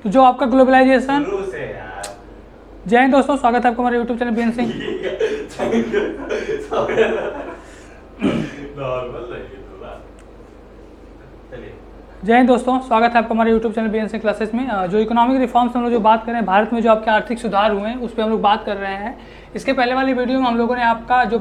तो जो आपका ग्लोबलाइजेशन। शुरू से यार। जय हिंद दोस्तों, स्वागत है आपका हमारे YouTube channel BN Singh. Normal रहिए थोड़ा। चलिए। जय हिंद दोस्तों, स्वागत है आपका हमारे YouTube channel BN Singh classes में। जो इकोनॉमिक रिफॉर्म्स हम लोग जो बात कर रहे हैं, भारत में जो आपके आर्थिक सुधार हुए हैं उस पर हम लोग बात कर रहे हैं। इसके पहले वाली वीडियो में हम लोगों ने आपका जो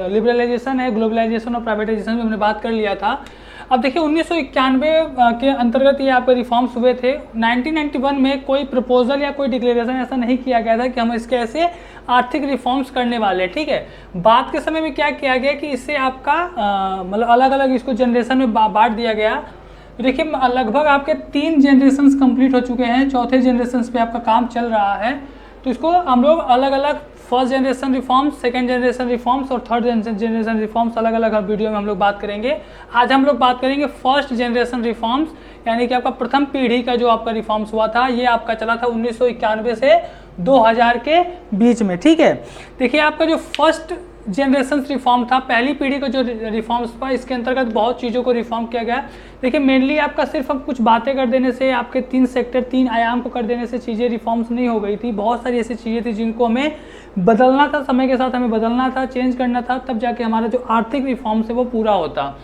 लिबरलाइजेशन है, ग्लोबलाइजेशन और प्राइवेटाइजेशन में हमने बात कर लिया था। अब देखिए 1991 के अंतर्गत ये आपके रिफॉर्म्स हुए थे। 1991 में कोई प्रपोजल या कोई डिक्लेरेशन ऐसा नहीं किया गया था कि हम इसके ऐसे आर्थिक रिफॉर्म्स करने वाले हैं, ठीक है। बात के समय में क्या किया गया कि इससे आपका मतलब अलग अलग इसको जनरेशन में बांट दिया गया। तो देखिए लगभग आपके 3 जनरेशन्स कंप्लीट हो चुके हैं, चौथे जनरेशन पे आपका काम चल रहा है। तो इसको हम लोग अलग अलग first generation reforms, second generation reforms और थर्ड जनरेशन रिफॉर्म्स अलग अलग वीडियो में हम लोग बात करेंगे। आज हम लोग बात करेंगे फर्स्ट जनरेशन रिफॉर्म्स, यानी कि आपका प्रथम पीढ़ी का जो आपका रिफॉर्म्स हुआ था, ये आपका चला था 1991 से 2000 के बीच में, ठीक है। देखिए आपका जो फर्स्ट जनरेशन रिफॉर्म था, पहली पीढ़ी का जो रिफॉर्म्स था, इसके अंतर्गत बहुत चीज़ों को रिफॉर्म किया गया। देखिए मेनली आपका सिर्फ अब कुछ बातें कर देने से, आपके 3 सेक्टर 3 आयाम को कर देने से चीज़ें रिफॉर्म्स नहीं हो गई थी। बहुत सारी ऐसी चीज़ें थी जिनको हमें बदलना था, समय के साथ हमें बदलना था, चेंज करना था, तब जाके हमारा जो आर्थिक रिफॉर्म्स है वो पूरा होता।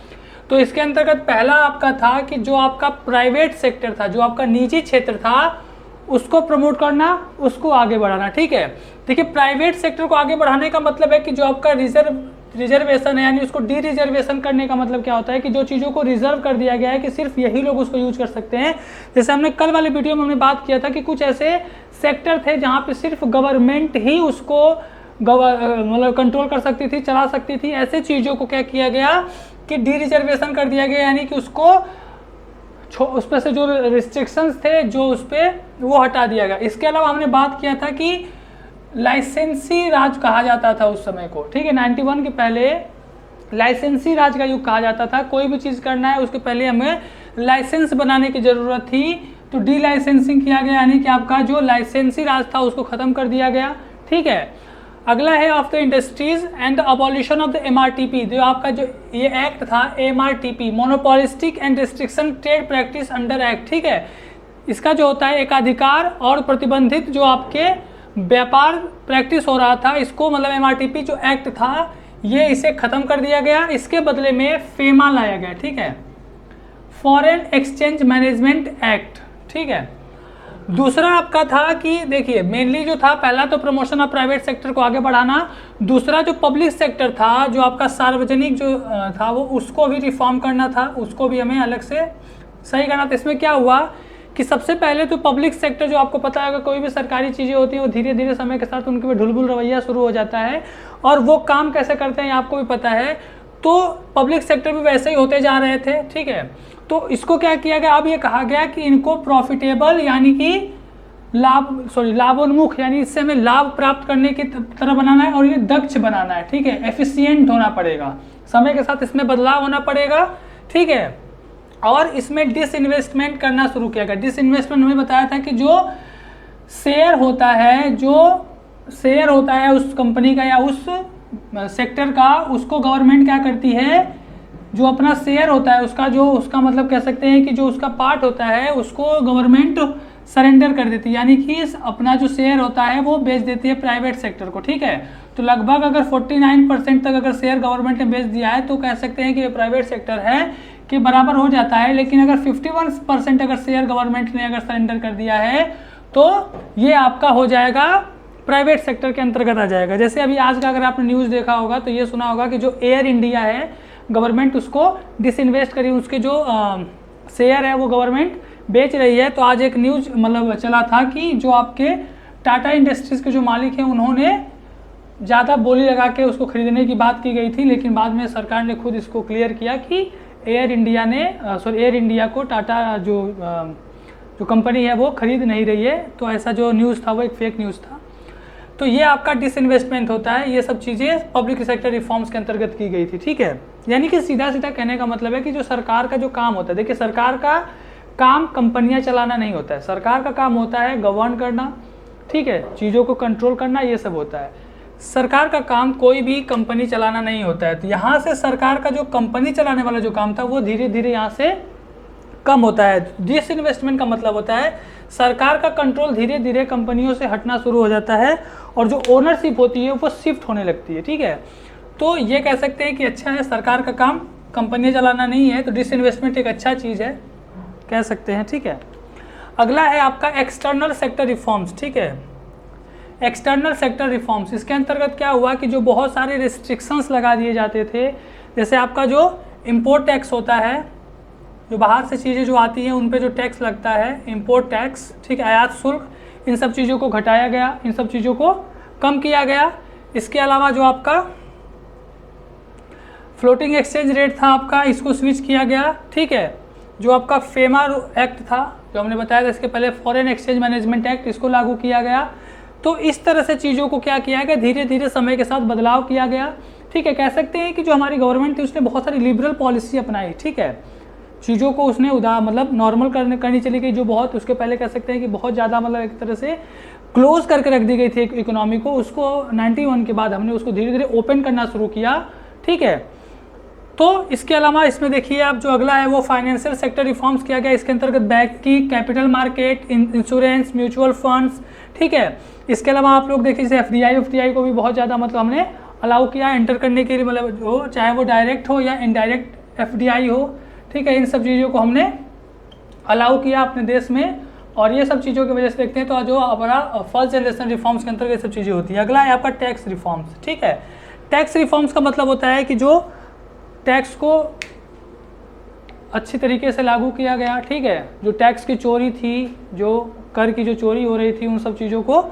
तो इसके अंतर्गत पहला आपका था कि जो आपका प्राइवेट सेक्टर था, जो आपका निजी क्षेत्र था, उसको प्रमोट करना, उसको आगे बढ़ाना, ठीक है। देखिए प्राइवेट सेक्टर को आगे बढ़ाने का मतलब है कि जो आपका रिजर्वेशन है, यानी उसको डी रिजर्वेशन करने का मतलब क्या होता है कि जो चीज़ों को रिजर्व कर दिया गया है कि सिर्फ यही लोग उसको यूज कर सकते हैं। जैसे हमने कल वाले वीडियो में हमने बात किया था कि कुछ ऐसे सेक्टर थे जहाँ पे सिर्फ गवर्नमेंट ही उसको मतलब कंट्रोल कर सकती थी, चला सकती थी। ऐसे चीज़ों को क्या किया गया कि डी रिजर्वेशन कर दिया गया, यानी कि उसको उस पर से जो रिस्ट्रिक्शंस थे जो उस पर वो हटा दिया गया। इसके अलावा हमने बात किया था कि लाइसेंसी राज कहा जाता था उस समय को, ठीक है। 91 के पहले लाइसेंसी राज का युग कहा जाता था। कोई भी चीज़ करना है उसके पहले हमें लाइसेंस बनाने की ज़रूरत थी, तो डी लाइसेंसिंग किया गया, यानी कि आपका जो लाइसेंसी राज था उसको ख़त्म कर दिया गया, ठीक है। अगला है of the industries and the abolition of the MRTP। जो आपका जो ये एक्ट था MRTP, monopolistic and restriction trade practice under act, ठीक है। इसका जो होता है एकाधिकार और प्रतिबंधित जो आपके व्यापार प्रैक्टिस हो रहा था, इसको मतलब MRTP जो एक्ट था ये इसे ख़त्म कर दिया गया। इसके बदले में फेमा लाया गया, ठीक है, फॉरेन एक्सचेंज मैनेजमेंट एक्ट, ठीक है। दूसरा आपका था कि देखिए मेनली जो था, पहला तो प्रमोशन ऑफ प्राइवेट सेक्टर को आगे बढ़ाना, दूसरा जो पब्लिक सेक्टर था, जो आपका सार्वजनिक जो था वो उसको भी रिफॉर्म करना था, उसको भी हमें अलग से सही करना था। इसमें क्या हुआ कि सबसे पहले तो पब्लिक सेक्टर, जो आपको पता है कोई भी सरकारी चीज़ें होती हैं वो धीरे धीरे समय के साथ उनके ढुलबुल रवैया शुरू हो जाता है, और वो काम कैसे करते हैं आपको भी पता है। तो पब्लिक सेक्टर भी वैसे ही होते जा रहे थे, ठीक है। तो इसको क्या किया गया, अब ये कहा गया कि इनको प्रॉफिटेबल यानी कि लाभोन्मुख, यानी इससे हमें लाभ प्राप्त करने की तरह बनाना है, और ये दक्ष बनाना है, ठीक है। एफिशिएंट होना पड़ेगा, समय के साथ इसमें बदलाव होना पड़ेगा, ठीक है। और इसमें डिसइन्वेस्टमेंट करना शुरू किया गया। डिसइन्वेस्टमेंट हमें बताया था कि जो शेयर होता है उस कंपनी का या उस सेक्टर का, उसको गवर्नमेंट क्या करती है, जो अपना शेयर होता है उसका मतलब कह सकते हैं कि जो उसका पार्ट होता है उसको गवर्नमेंट सरेंडर कर देती है, यानी कि अपना जो शेयर होता है वो बेच देती है प्राइवेट सेक्टर को, ठीक है। तो लगभग अगर 49% तक अगर शेयर गवर्नमेंट ने बेच दिया है तो कह सकते हैं कि ये प्राइवेट सेक्टर है के बराबर हो जाता है। लेकिन अगर 51% अगर शेयर गवर्नमेंट ने अगर सरेंडर कर दिया है तो ये आपका हो जाएगा प्राइवेट सेक्टर के अंतर्गत आ जाएगा। जैसे अभी आज का अगर आपने न्यूज़ देखा होगा तो ये सुना होगा कि जो एयर इंडिया है, गवर्नमेंट उसको डिसइन्वेस्ट करी, उसके जो शेयर है वो गवर्नमेंट बेच रही है। तो आज एक न्यूज़ मतलब चला था कि जो आपके टाटा इंडस्ट्रीज़ के जो मालिक हैं उन्होंने ज़्यादा बोली लगा के उसको खरीदने की बात की गई थी, लेकिन बाद में सरकार ने खुद इसको क्लियर किया कि एयर इंडिया को टाटा जो कंपनी है वो खरीद नहीं रही है। तो ऐसा जो न्यूज़ था वो एक फेक न्यूज़ था। तो ये आपका डिसइन्वेस्टमेंट होता है। ये सब चीज़ें पब्लिक सेक्टर रिफॉर्म्स के अंतर्गत की गई थी, ठीक है। यानी कि सीधा सीधा कहने का मतलब है कि जो सरकार का जो काम होता है, देखिए सरकार का काम कंपनियां चलाना नहीं होता है, सरकार का काम होता है गवर्न करना, ठीक है, चीज़ों को कंट्रोल करना, ये सब होता है। सरकार का काम कोई भी कंपनी चलाना नहीं होता है। तो यहाँ से सरकार का जो कंपनी चलाने वाला जो काम था वो धीरे धीरे यहाँ से कम होता है। डिसइन्वेस्टमेंट का मतलब होता है सरकार का कंट्रोल धीरे धीरे कंपनियों से हटना शुरू हो जाता है और जो ओनरशिप होती है वो शिफ्ट होने लगती है, ठीक है। तो ये कह सकते हैं कि अच्छा है, सरकार का काम कंपनियाँ चलाना नहीं है, तो डिसइन्वेस्टमेंट एक अच्छा चीज़ है, कह सकते हैं, ठीक है। अगला है आपका एक्सटर्नल सेक्टर रिफॉर्म्स, ठीक है। एक्सटर्नल सेक्टर रिफॉर्म्स, इसके अंतर्गत क्या हुआ कि जो बहुत सारे रिस्ट्रिक्शंस लगा दिए जाते थे, जैसे आपका जो इम्पोर्ट टैक्स होता है, जो बाहर से चीज़ें जो आती हैं उन पे जो टैक्स लगता है, इम्पोर्ट टैक्स, ठीक है, आयात शुल्क, इन सब चीज़ों को घटाया गया, इन सब चीज़ों को कम किया गया। इसके अलावा जो आपका फ्लोटिंग एक्सचेंज रेट था आपका, इसको स्विच किया गया, ठीक है। जो आपका फेमा एक्ट था जो हमने बताया था इसके पहले, फॉरेन एक्सचेंज मैनेजमेंट एक्ट, इसको लागू किया गया। तो इस तरह से चीज़ों को क्या किया गया, धीरे धीरे समय के साथ बदलाव किया गया, ठीक है। कह सकते हैं कि जो हमारी गवर्नमेंट थी उसने बहुत सारी लिबरल पॉलिसी अपनाई, ठीक है। चीज़ों को उसने मतलब नॉर्मल करनी चली गई, जो बहुत उसके पहले कह सकते हैं कि बहुत ज़्यादा मतलब एक तरह से क्लोज करके रख दी गई थी इकोनॉमी को, उसको 91 के बाद हमने उसको धीरे धीरे ओपन करना शुरू किया, ठीक है। तो इसके अलावा इसमें देखिए आप जो अगला है वो फाइनेंशियल सेक्टर रिफॉर्म्स किया गया। इसके अंतर्गत banking, capital market, insurance, mutual funds, ठीक है। इसके अलावा आप लोग देखिए जैसे एफडीआई को भी बहुत ज़्यादा मतलब हमने अलाउ किया एंटर करने के लिए, मतलब जो चाहे वो डायरेक्ट हो या इनडायरेक्ट एफडीआई हो, ठीक है। इन सब चीज़ों को हमने अलाउ किया अपने देश में, और ये सब चीज़ों की वजह से देखते हैं तो जो हमारा फर्स्ट जनरेशन रिफॉर्म्स के अंतर्गत ये सब चीज़ें होती है। अगला है आपका टैक्स रिफॉर्म्स, ठीक है। टैक्स रिफॉर्म्स का मतलब होता है कि जो टैक्स को अच्छी तरीके से लागू किया गया, ठीक है। जो टैक्स की चोरी थी, जो कर की जो चोरी हो रही थी, उन सब चीज़ों को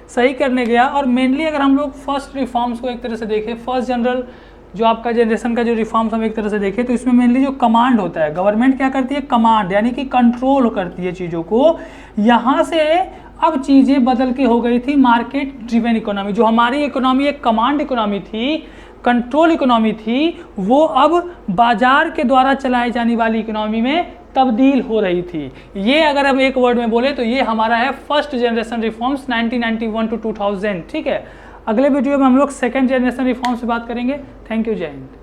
सही करने गया। और मेनली अगर हम लोग फर्स्ट रिफॉर्म्स को एक तरह से देखें, फर्स्ट जनरल जो आपका जनरेशन का जो रिफॉर्म्स हम एक तरह से देखें, तो इसमें मेनली जो कमांड होता है, गवर्नमेंट क्या करती है, कमांड यानी कि कंट्रोल करती है चीज़ों को। यहाँ से अब चीज़ें बदल के हो गई थी मार्केट ड्रिवन इकोनॉमी। जो हमारी इकोनॉमी एक कमांड इकोनॉमी थी, कंट्रोल इकोनॉमी थी, वो अब बाजार के द्वारा चलाई जाने वाली इकोनॉमी में तब्दील हो रही थी। ये अगर हम एक वर्ड में बोले तो ये हमारा है फर्स्ट जनरेशन रिफॉर्म्स 1991 to 2000, ठीक है। अगले वीडियो में हम लोग सेकंड जनरेशन रिफॉर्म्स पे बात करेंगे। थैंक यू, जय हिंद।